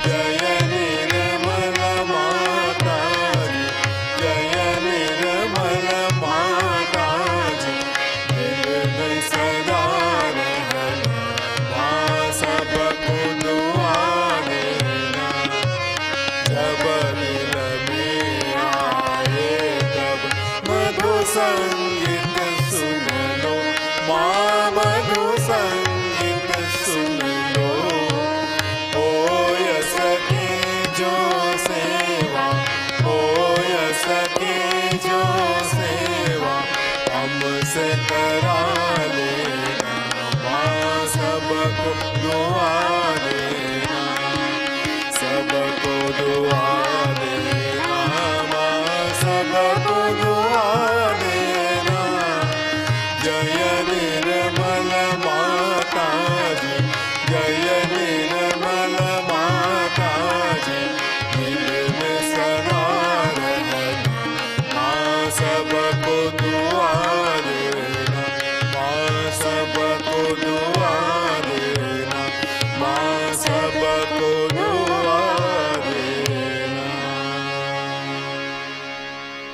[SPEAKER 4] जय निर्मल माता जी, जय निर्मल माता जी, दिल में सदा रहना, माँ सबको दुआ देना। जब दिल में आए तब मधु संगीत सुन लो, माँ मधु संगीत सुन लो। हो सके जो सेवा, हो सके जो सेवा हमसे करा लेना, माँ सबको दुआ देना, सबको दुआ देना, माँ सबको दुआ देना। जय निर्मल माता जी, जय निर्मल माता जी, दिल में सदा रहना, माँ सबको दुआ देना, माँ सबको दुआ देना, माँ सबको दुआ देना। श्री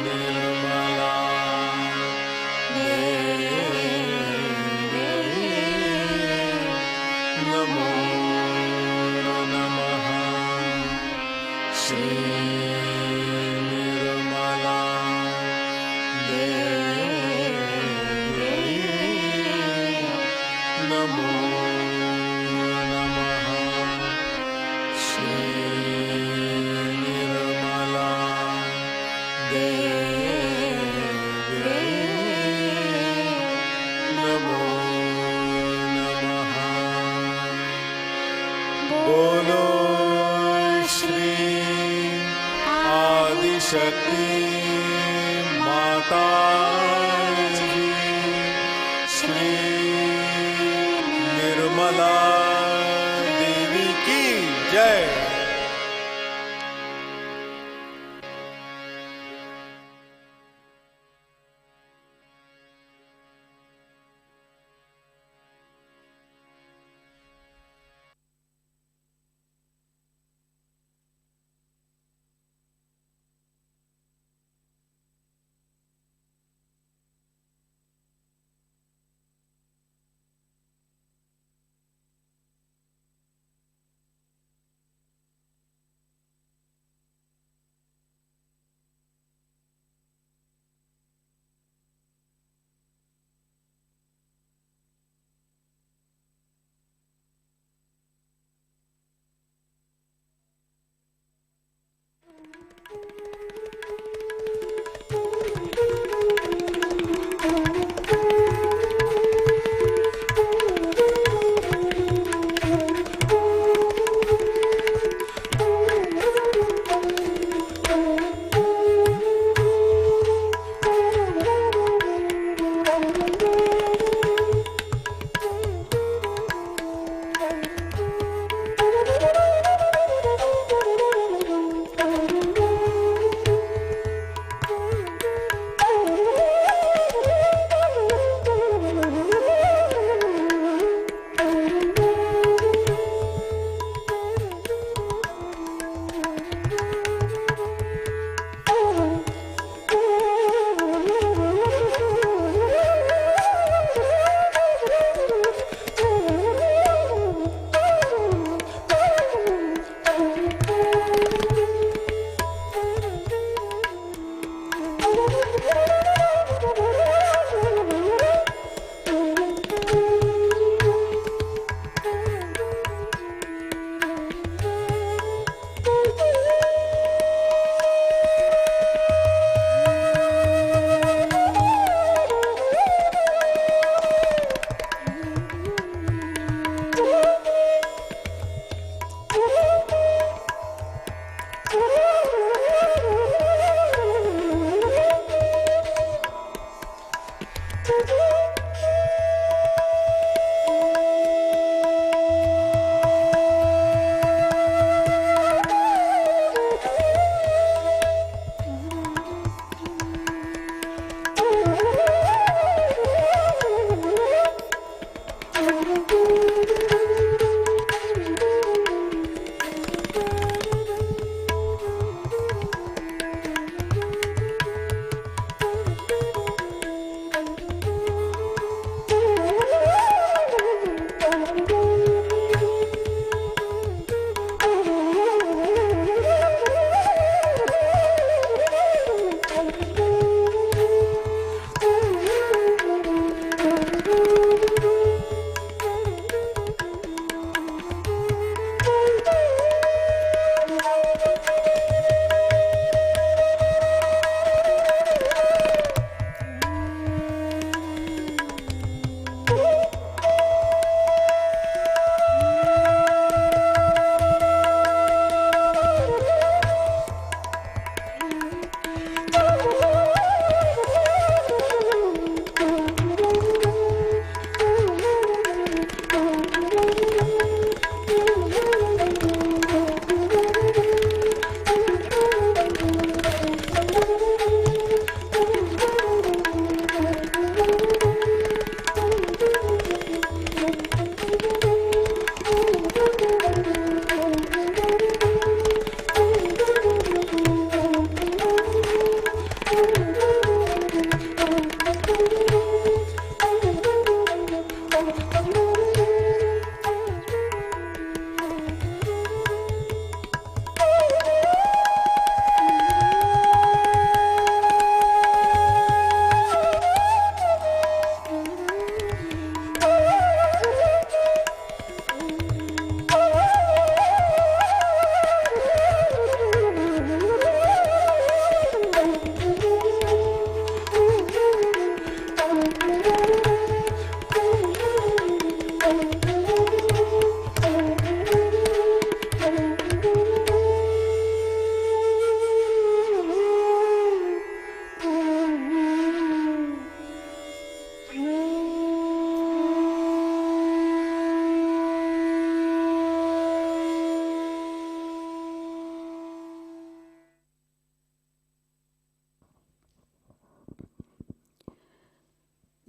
[SPEAKER 4] निर्मला नमो नमः श्री निर्मला नमो नमः श्री निर्मला नमो नमः बोलो श्री आदिशक्ति माता जी श्री निर्मला देवी की जय।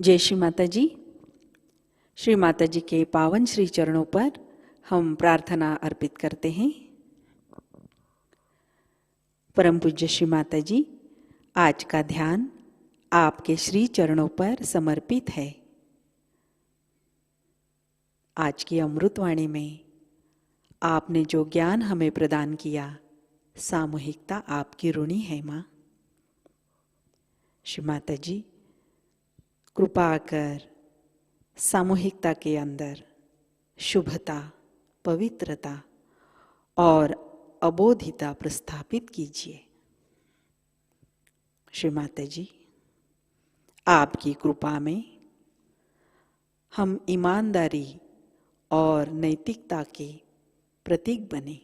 [SPEAKER 1] जय श्री माताजी। श्री माताजी के पावन श्री चरणों पर हम प्रार्थना अर्पित करते हैं। परम पूज्य श्री माताजी, आज का ध्यान आपके श्री चरणों पर समर्पित है। आज की अमृतवाणी में आपने जो ज्ञान हमें प्रदान किया, सामूहिकता आपकी ऋणी है माँ। श्री माताजी, कृपा कर सामूहिकता के अंदर शुभता, पवित्रता और अबोधिता प्रस्थापित कीजिए। श्री माताजी, आपकी कृपा में हम ईमानदारी और नैतिकता के प्रतीक बने।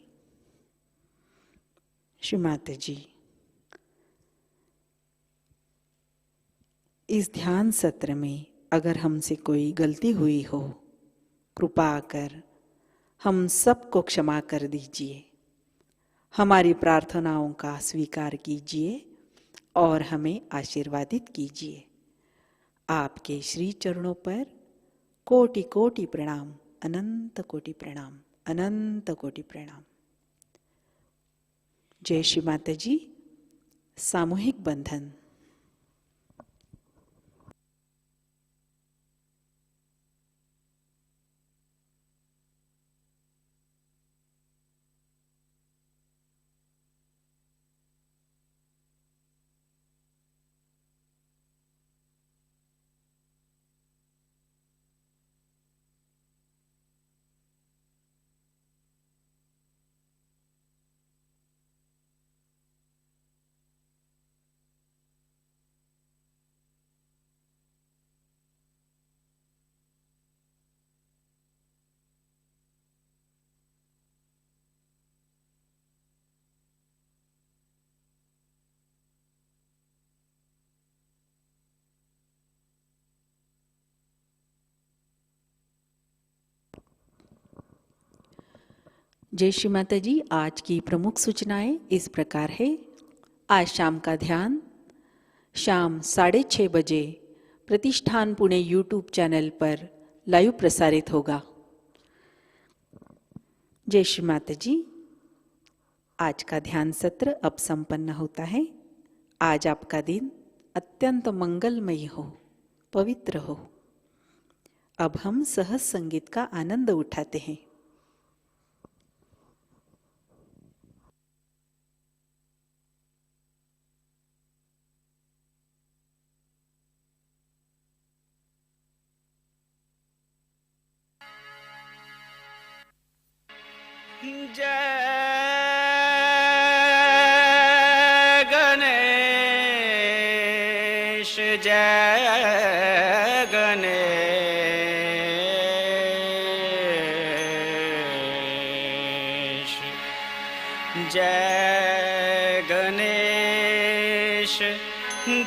[SPEAKER 1] श्री माताजी, इस ध्यान सत्र में अगर हमसे कोई गलती हुई हो, कृपा कर हम सबको क्षमा कर दीजिए। हमारी प्रार्थनाओं का स्वीकार कीजिए और हमें आशीर्वादित कीजिए। आपके श्री चरणों पर कोटि कोटि प्रणाम, अनंत कोटि प्रणाम, अनंत कोटि प्रणाम। जय श्री माताजी। सामूहिक बंधन। जय श्री माता जी। आज की प्रमुख सूचनाएं इस प्रकार है। आज शाम का ध्यान शाम 6:30 बजे प्रतिष्ठान पुणे यूट्यूब चैनल पर लाइव प्रसारित होगा। जय श्री माता जी। आज का ध्यान सत्र अब संपन्न होता है। आज आपका दिन अत्यंत मंगलमय हो, पवित्र हो। अब हम सहज संगीत का आनंद उठाते हैं।
[SPEAKER 5] जय गणेश, जय गणेश, जय गणेश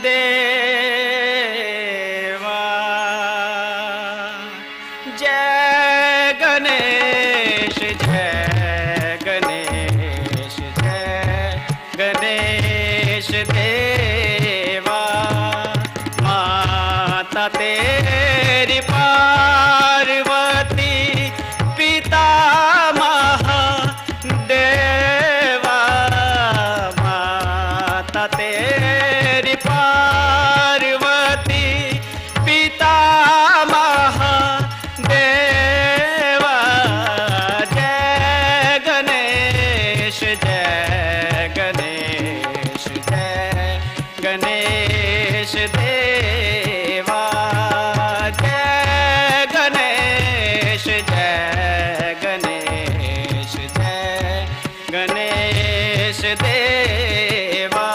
[SPEAKER 5] देवा, जय गणेश, जय गणेश, जय गणेश देवा। माता तेरी पार्वती, पिता महादेवा। माता तेरी पार्वती, पिता महादेवा। जय गणेश, जय गणेश, जय गणेश देवा। जय गणेश, जय गणेश, जय गणेश देवा।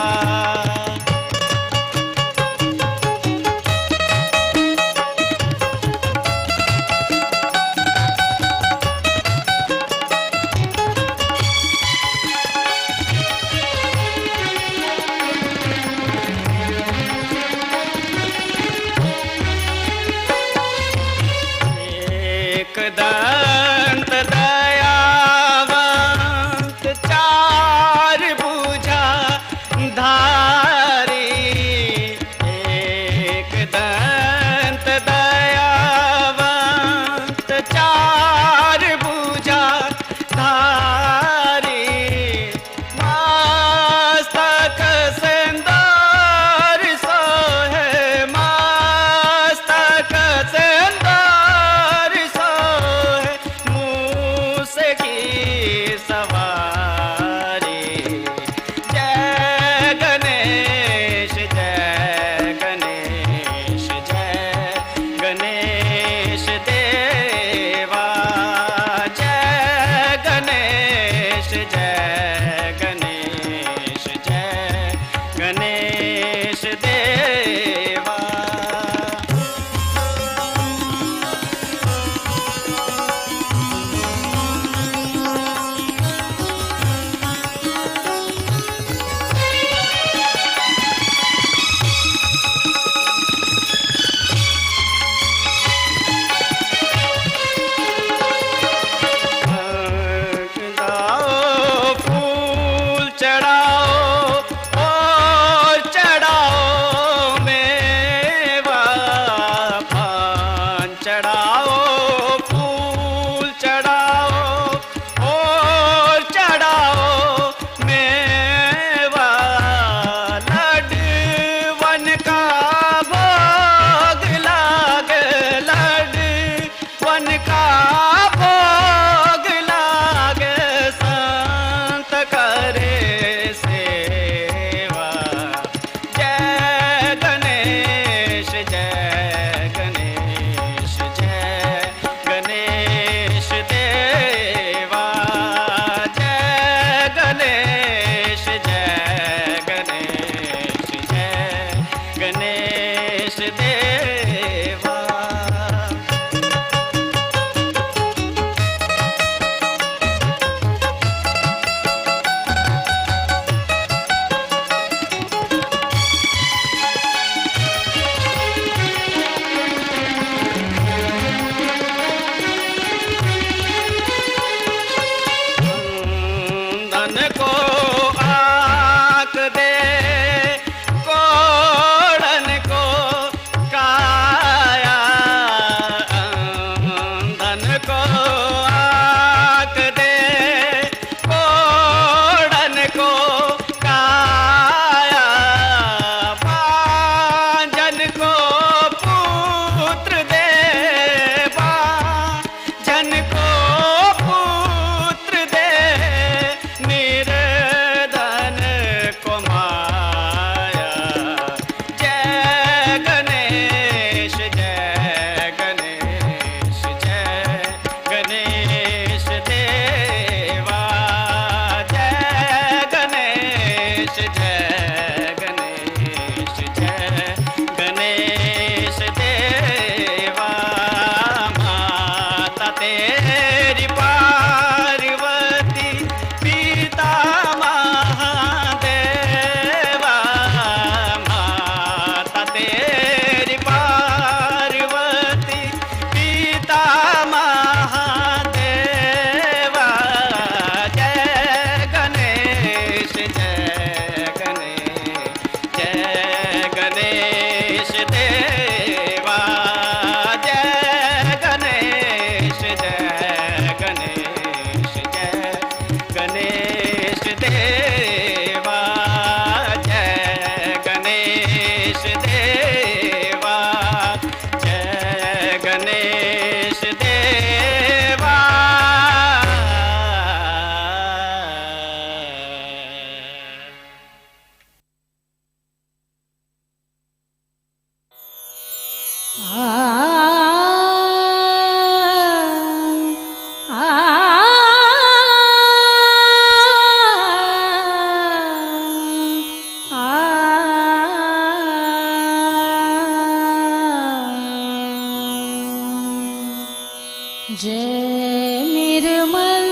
[SPEAKER 2] जय निर्मल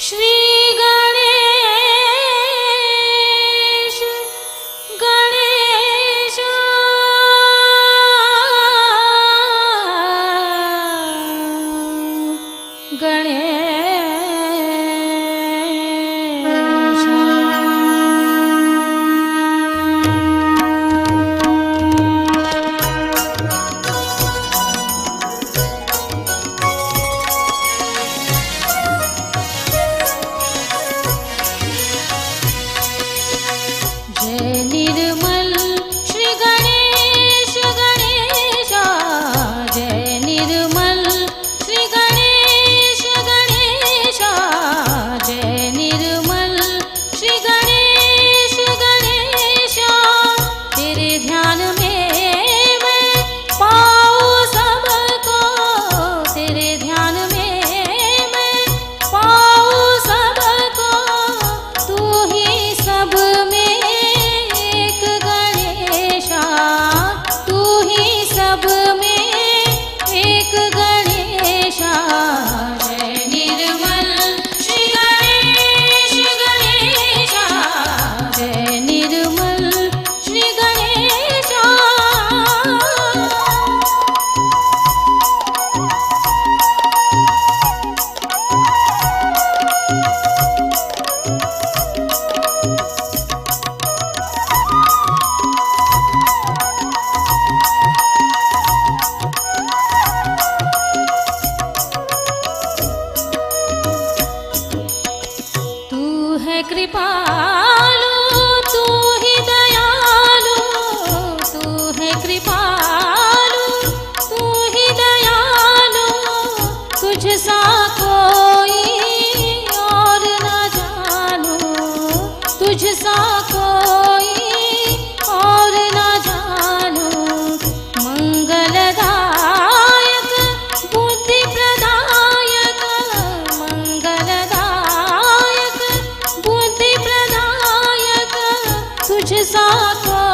[SPEAKER 2] श्री गणेश गणेश जय निर्मल श्री गणेश गणेश जय निर्मल श्री गणेश गणेश जय निर्मल श्री गणेश गणेश तेरे ध्यान में मैं पाऊँ सबको तेरे ध्यान में मैं पाऊँ सबको तू ही सब में एक गणेशा तू ही सब में एक गणेशा जय निर्मल श्री गणेश गणेशा जय निर्मल श्री गणेशा तू है कृपालु तू ही दयालु तू है कृपालु तू ही दयालु तुझ सा कोई और न जानू तुझ सा कोई और न जानू मंगलदायक बुद्धि प्रदायक मंगलदायक बुद्धि प्रदायक तुझ सा कोई